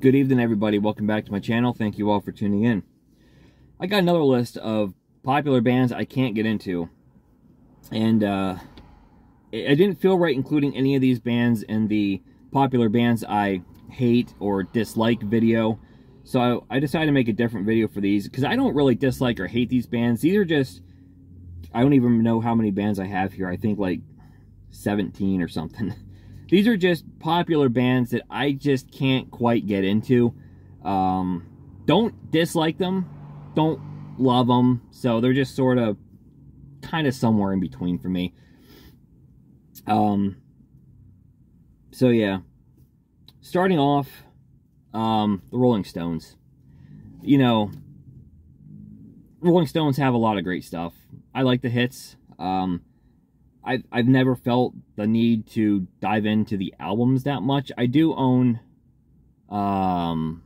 Good evening, everybody. Welcome back to my channel. Thank you all for tuning in. I got another list of popular bands I can't get into. And I didn't feel right including any of these bands in the popular bands I hate or dislike video. So I decided to make a different video for these because I don't really dislike or hate these bands. These are just, I don't even know how many bands I have here. I think like 17 or something. These are just popular bands that I just can't quite get into. Don't dislike them, don't love them, so they're just sort of kind of somewhere in between for me. So yeah, starting off, the Rolling Stones. You know, Rolling Stones have a lot of great stuff. I like the hits. I've never felt the need to dive into the albums that much. I do own, the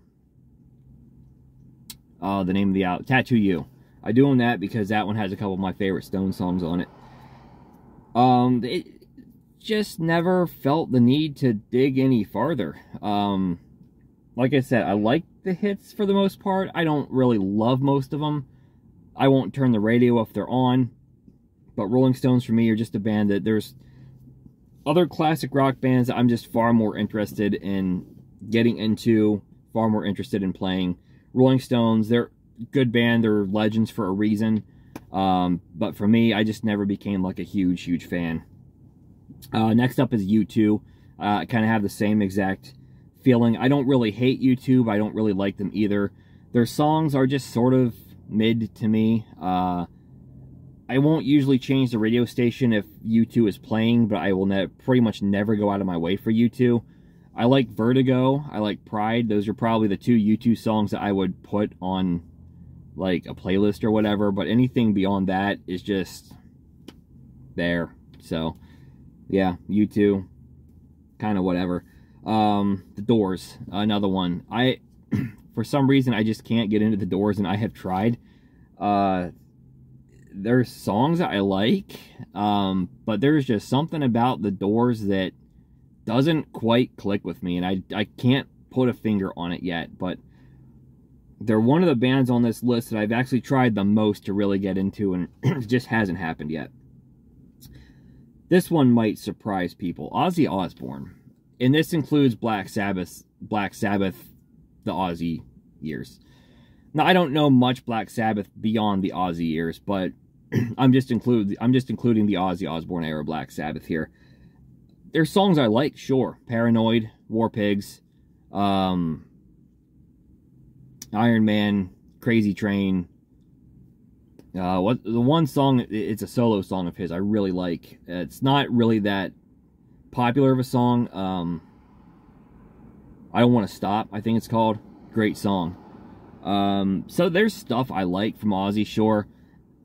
name of the album, Tattoo You. I do own that because that one has a couple of my favorite Stone songs on it. It just never felt the need to dig any farther. Like I said, I like the hits for the most part. I don't really love most of them. I won't turn the radio if they're on. But Rolling Stones for me are just a band that there's other classic rock bands that I'm just far more interested in getting into, far more interested in playing. Rolling Stones, they're a good band, they're legends for a reason. But for me, I just never became like a huge fan. Next up is U2. I kind of have the same exact feeling. I don't really hate U2, but I don't really like them either. Their songs are just sort of mid to me. I won't usually change the radio station if U2 is playing, but I will pretty much never go out of my way for U2. I like Vertigo, I like Pride. Those are probably the two U2 songs that I would put on like a playlist or whatever, but anything beyond that is just there. So yeah, U2, kind of whatever. The Doors, another one. For some reason, I just can't get into the Doors, and I have tried. There's songs that I like, but there's just something about the Doors that doesn't quite click with me, and I can't put a finger on it yet, but they're one of the bands on this list that I've actually tried the most to really get into, and it just hasn't happened yet. This one might surprise people. Ozzy Osbourne, and this includes Black Sabbath, the Ozzy years. Now, I don't know much Black Sabbath beyond the Ozzy years, but I'm just including the Ozzy Osbourne era Black Sabbath here. There's songs I like, sure. Paranoid, War Pigs, Iron Man, Crazy Train. The one song, it's a solo song of his I really like. It's not really that popular of a song. I Don't Want to Stop, I think it's called. Great song. So there's stuff I like from Ozzy, sure.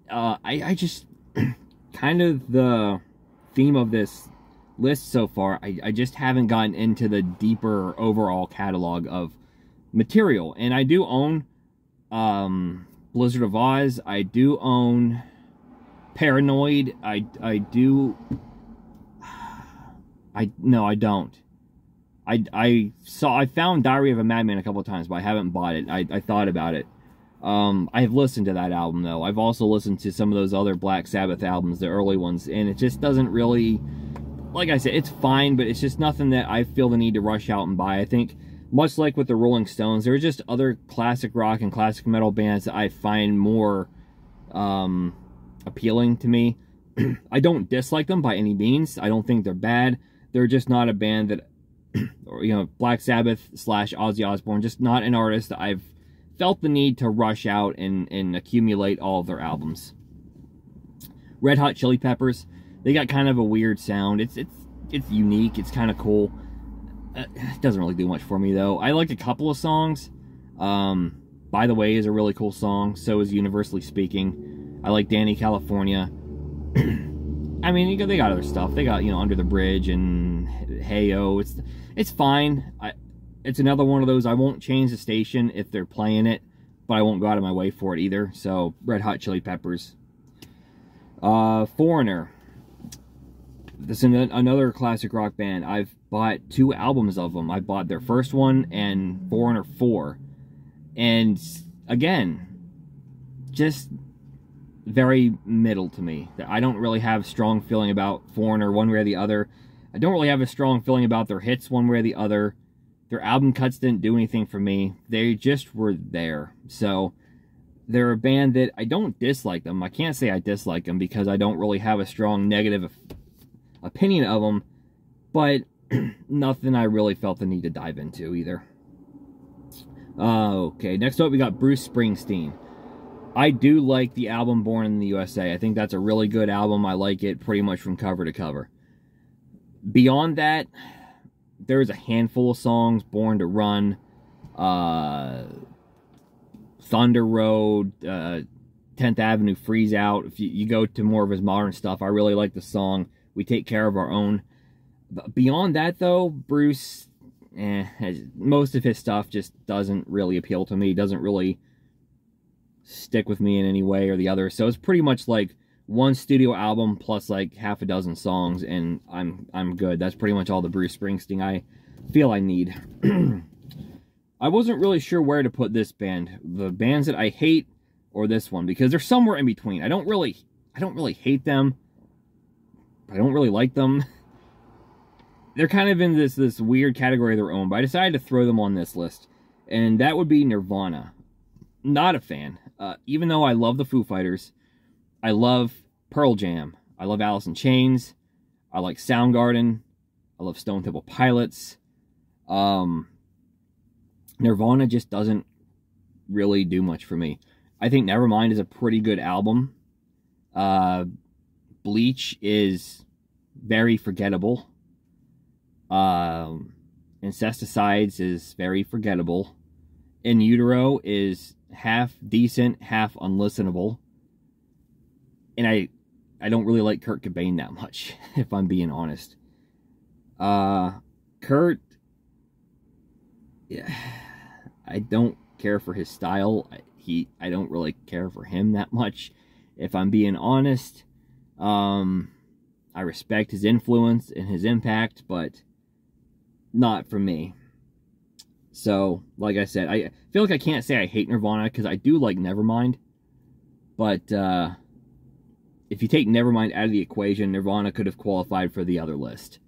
I just, kind of the theme of this list so far, I just haven't gotten into the deeper overall catalog of material. And I do own, Blizzard of Ozz. I do own Paranoid. No, I don't. I found Diary of a Madman a couple of times, but I haven't bought it. I thought about it. I have listened to that album, though. I've also listened to some of those other Black Sabbath albums, the early ones, and it just doesn't really, like I said, it's fine, but it's just nothing that I feel the need to rush out and buy. I think, much like with the Rolling Stones, there are just other classic rock and classic metal bands that I find more appealing to me. I don't dislike them by any means. I don't think they're bad. They're just not a band that, or, you know, Black Sabbath / Ozzy Osbourne, just not an artist that I've felt the need to rush out and accumulate all of their albums. Red Hot Chili Peppers, they got kind of a weird sound. It's unique. It's kind of cool. It doesn't really do much for me, though. I like a couple of songs. By the Way is a really cool song. So is Universally Speaking. I like Danny California. I mean, they got other stuff. They got, you know, Under the Bridge and Hey-O. It's fine. It's another one of those, I won't change the station if they're playing it, but I won't go out of my way for it either. So, Red Hot Chili Peppers. Foreigner. This is another classic rock band. I've bought 2 albums of them. I bought their first one and Foreigner 4. And again, just very middle to me. I don't really have a strong feeling about Foreigner one way or the other. I don't really have a strong feeling about their hits one way or the other. Their album cuts didn't do anything for me. They just were there. So they're a band that I don't dislike them. I can't say I dislike them because I don't really have a strong negative opinion of them. But nothing I really felt the need to dive into either. Okay, next up we got Bruce Springsteen. I do like the album Born in the USA. I think that's a really good album. I like it pretty much from cover to cover. Beyond that, there's a handful of songs, Born to Run, Thunder Road, 10th Avenue Freeze Out. If you go to more of his modern stuff, I really like the song We Take Care of Our Own. But beyond that, though, Bruce, most of his stuff just doesn't really appeal to me. Doesn't really stick with me in any way or the other. So it's pretty much like one studio album plus like half a dozen songs, and I'm good. That's pretty much all the Bruce Springsteen I feel I need. I wasn't really sure where to put this band. The bands that I hate or this one, because they're somewhere in between. I don't really hate them. I don't really like them. They're kind of in this weird category of their own, but I decided to throw them on this list. And that would be Nirvana. Not a fan. Even though I love the Foo Fighters, I love Pearl Jam, I love Alice in Chains, I like Soundgarden, I love Stone Temple Pilots. Nirvana just doesn't really do much for me. I think Nevermind is a pretty good album. Bleach is very forgettable. Incesticides is very forgettable. In Utero is half decent, half unlistenable. And I don't really like Kurt Cobain that much, if I'm being honest. Kurt, yeah, I don't care for his style. I don't really care for him that much, if I'm being honest. I respect his influence and his impact, but not for me. So, like I said, I feel like I can't say I hate Nirvana, because I do like Nevermind. But, if you take Nevermind out of the equation, Nirvana could have qualified for the other list.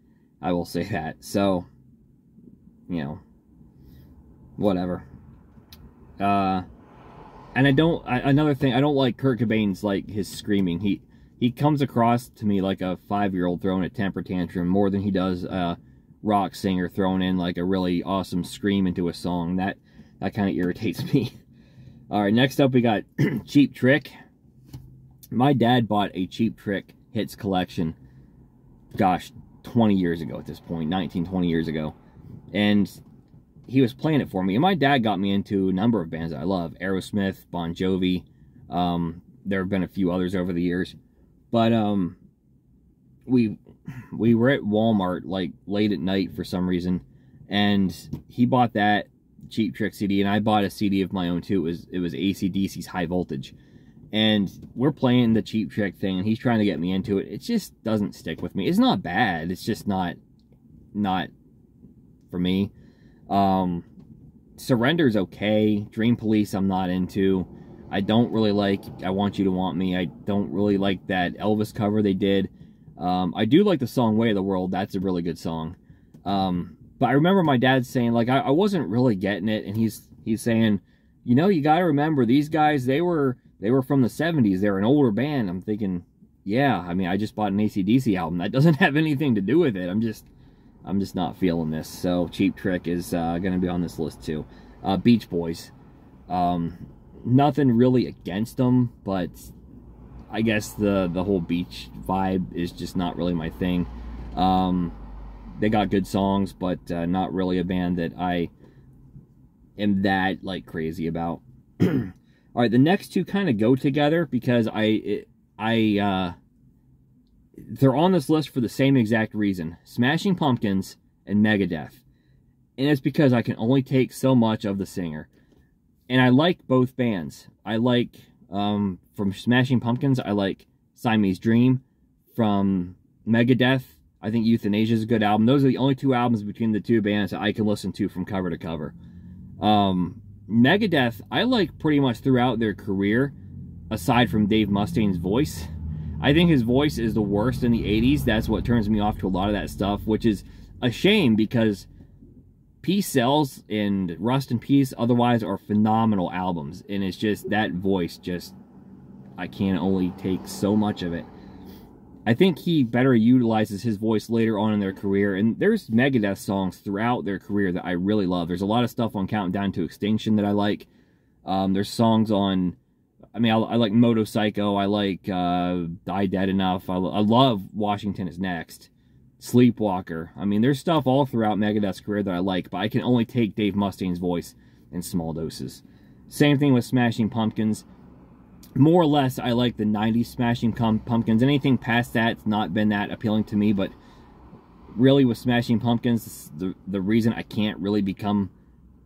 I will say that. So, you know, whatever. And another thing, I don't like Kurt Cobain's, like, his screaming. He comes across to me like a 5-year-old throwing a temper tantrum more than he does a rock singer throwing in, like, a really awesome scream into a song. That kind of irritates me. Alright, next up we got Cheap Trick. My dad bought a Cheap Trick hits collection, gosh, 20 years ago at this point, 19, 20 years ago. And he was playing it for me. And my dad got me into a number of bands that I love. Aerosmith, Bon Jovi. There have been a few others over the years. But we were at Walmart, like, late at night for some reason. And he bought that Cheap Trick CD, and I bought a CD of my own too. It was AC/DC's High Voltage. And we're playing the Cheap Trick thing, and he's trying to get me into it. It just doesn't stick with me. It's not bad. It's just not for me. Surrender's okay. Dream Police I'm not into. I don't really like I Want You to Want Me. I don't really like that Elvis cover they did. I do like the song Way of the World. That's a really good song. But I remember my dad saying, like, I wasn't really getting it, and he's saying, you know, you gotta remember, these guys, they were from the 70s. They're an older band. I'm thinking, yeah, I mean, I just bought an AC/DC album. That doesn't have anything to do with it. I'm just not feeling this. So Cheap Trick is going to be on this list too. Beach Boys. Nothing really against them, but I guess the whole beach vibe is just not really my thing. They got good songs, but not really a band that I am that, like, crazy about. All right, the next two kind of go together because they're on this list for the same exact reason. Smashing Pumpkins and Megadeth. And it's because I can only take so much of the singer. And I like both bands. I like, from Smashing Pumpkins, I like Siamese Dream. From Megadeth, I think Euthanasia is a good album. Those are the only two albums between the two bands that I can listen to from cover to cover. Megadeth, I like pretty much throughout their career, aside from Dave Mustaine's voice. I think his voice is the worst in the 80s. That's what turns me off to a lot of that stuff, which is a shame because Peace Sells and Rust in Peace otherwise are phenomenal albums. And it's just that voice, just, I can only take so much of it. I think he better utilizes his voice later on in their career. And there's Megadeth songs throughout their career that I really love. There's a lot of stuff on Countdown to Extinction that I like. There's songs on, I mean, I like Moto Psycho. I like Die Dead Enough. I love Washington Is Next. Sleepwalker. I mean, there's stuff all throughout Megadeth's career that I like, but I can only take Dave Mustaine's voice in small doses. Same thing with Smashing Pumpkins. More or less, I like the 90s Smashing Pumpkins. Anything past that's not been that appealing to me, but really with Smashing Pumpkins, the reason I can't really become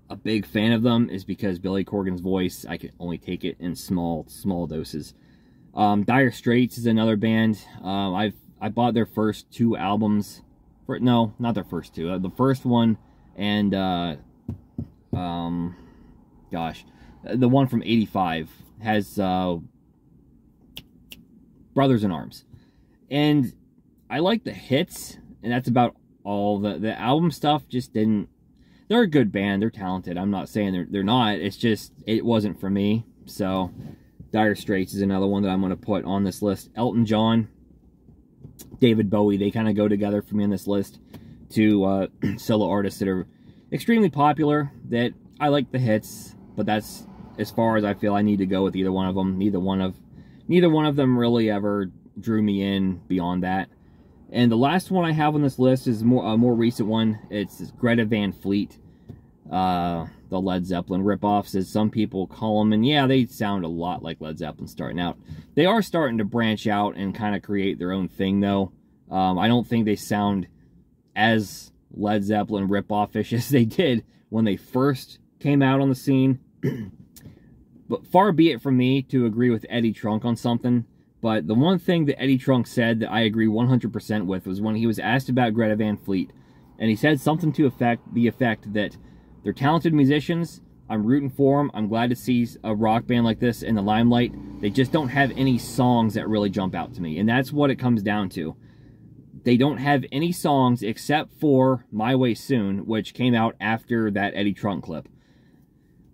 a big fan of them is because Billy Corgan's voice, I can only take it in small doses. Dire Straits is another band. I bought their first two albums. No, not their first two. The first one and, gosh, the one from 85 has Brothers in Arms. And I like the hits, and that's about all. The album stuff just didn't... They're a good band. They're talented. I'm not saying they're not. It's just, it wasn't for me. So, Dire Straits is another one that I'm going to put on this list. Elton John, David Bowie, they kind of go together for me on this list. Two solo artists that are extremely popular, that I like the hits, but that's as far as I feel I need to go with either one of them. Neither one of them really ever drew me in beyond that. And the last one I have on this list is a more recent one. It's Greta Van Fleet, the Led Zeppelin ripoffs, as some people call them. And yeah, they sound a lot like Led Zeppelin starting out. They are starting to branch out and kind of create their own thing, though. I don't think they sound as Led Zeppelin ripoff-ish as they did when they first came out on the scene. But far be it from me to agree with Eddie Trunk on something. But the one thing that Eddie Trunk said that I agree 100% with was when he was asked about Greta Van Fleet. And he said something to the effect that they're talented musicians. I'm rooting for them. I'm glad to see a rock band like this in the limelight. They just don't have any songs that really jump out to me. And that's what it comes down to. They don't have any songs except for My Way Soon, which came out after that Eddie Trunk clip.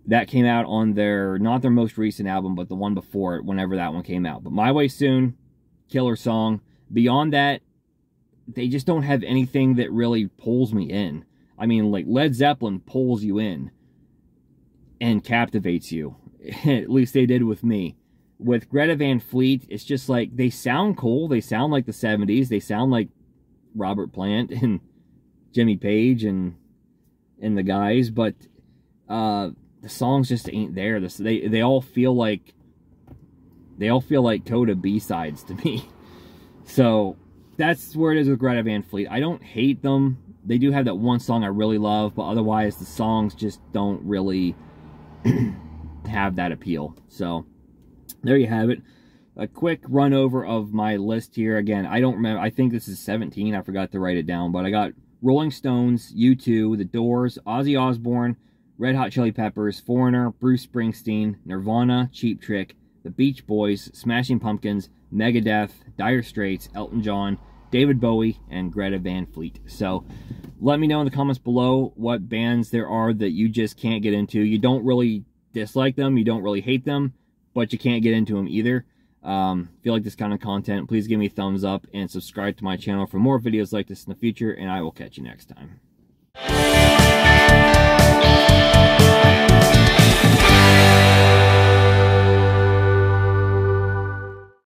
That came out on their, not their most recent album, but the one before it, whenever that one came out. But My Way Soon, killer song. Beyond that, they just don't have anything that really pulls me in. I mean, like, Led Zeppelin pulls you in and captivates you. At least they did with me. With Greta Van Fleet, it's just like, they sound cool. They sound like the 70s. They sound like Robert Plant and Jimmy Page and the guys, but the songs just ain't there. They all feel like Coda B-sides to me. So that's where it is with Greta Van Fleet. I don't hate them. They do have that one song I really love, but otherwise the songs just don't really have that appeal. So there you have it. A quick run over of my list here. Again, I don't remember. I think this is 17. I forgot to write it down, but I got Rolling Stones, U2, The Doors, Ozzy Osbourne, Red Hot Chili Peppers, Foreigner, Bruce Springsteen, Nirvana, Cheap Trick, The Beach Boys, Smashing Pumpkins, Megadeth, Dire Straits, Elton John, David Bowie, and Greta Van Fleet. So let me know in the comments below what bands there are that you just can't get into. You don't really dislike them, you don't really hate them, but you can't get into them either. If you like this kind of content, please give me a thumbs up and subscribe to my channel for more videos like this in the future, and I will catch you next time.